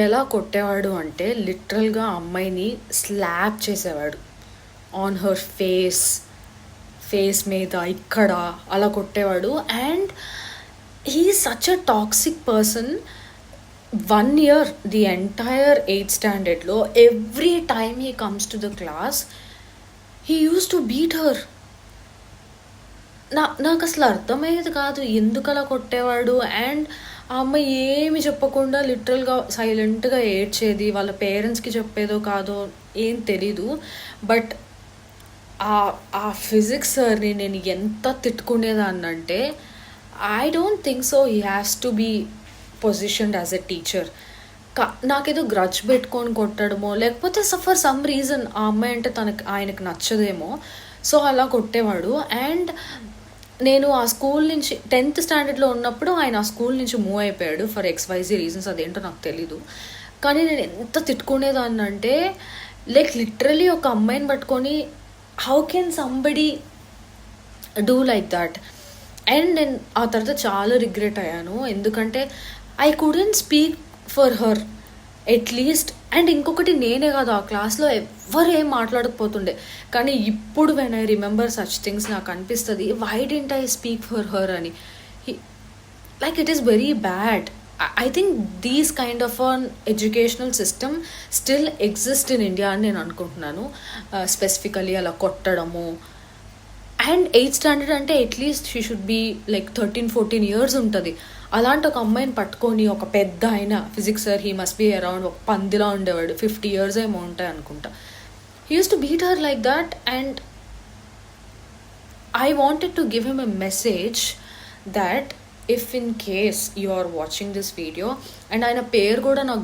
ఎలా కొట్టేవాడు అంటే లిటరల్‌గా అమ్మాయిని స్లాప్ చేసేవాడు. ఆన్ హర్ ఫేస్ మీద ఇక్కడ అలా కొట్టేవాడు. And he is such a toxic person. 1 year the entire 8th స్టాండర్డ్‌లో every time he comes to the class he used to beat her. నాకసలు అర్థమయ్యేది కాదు ఎందుకలా కొట్టేవాడు. అండ్ ఆ అమ్మాయి ఏమి చెప్పకుండా లిటరల్‌గా సైలెంట్‌గా ఏడ్చేది. వాళ్ళ పేరెంట్స్‌కి చెప్పేదో కాదో ఏం తెలీదు. బట్ ఆ ఫిజిక్స్ సార్‌ని నేను ఎంత తిట్టుకునేదాన్నంటే, I don't think so he has to be positioned as a teacher. నాకేదో గ్రడ్జ్ పెట్టుకొని కొట్టడమో, లేకపోతే ఫర్ సమ్ రీజన్ ఆ అమ్మాయి అంటే ఆయనకి నచ్చదేమో. సో అలా కొట్టేవాడు. అండ్ నేను ఆ స్కూల్ నుంచి 10th స్టాండర్డ్‌లో ఉన్నప్పుడు ఆయన ఆ స్కూల్ నుంచి మూవ్ అయిపోయాడు ఫర్ ఎక్స్‌వైజీ రీజన్స్. అదేంటో నాకు తెలీదు. కానీ నేను ఎంత తిట్టుకునేదాన్నంటే, లైక్ లిటరల్లీ ఒక అమ్మాయిని పట్టుకొని how can somebody do like that. And నేను ఆ తర్వాత చాలా రిగ్రెట్ అయ్యాను. ఎందుకంటే I couldn't speak for her at least. And ఇంకొకటి, నేనే కాదు ఆ క్లాస్లో ఎవ్వరు ఏం మాట్లాడకపోతుండే. కానీ ఇప్పుడు when I remember such things నాకు అనిపిస్తుంది, why didn't I speak for her అని. Like it is very bad. I think these kind of uneducational system still exist in India అని నేను అనుకుంటున్నాను. స్పెసిఫికలీ అలా కొట్టడము. అండ్ 8th స్టాండర్డ్ అంటే at least she should be like 13-14 years ఉంటుంది. అలాంటి ఒక అమ్మాయిని పట్టుకొని ఒక పెద్ద ఆయన physics sir, he must be around ఒక పందిలా ఉండేవాడు, 50 years ఏమో ఉంటాయి అనుకుంటా. He used to beat her like that. And I wanted to give him a message that if in case you are watching this video, and ఆయన పేరు కూడా నాకు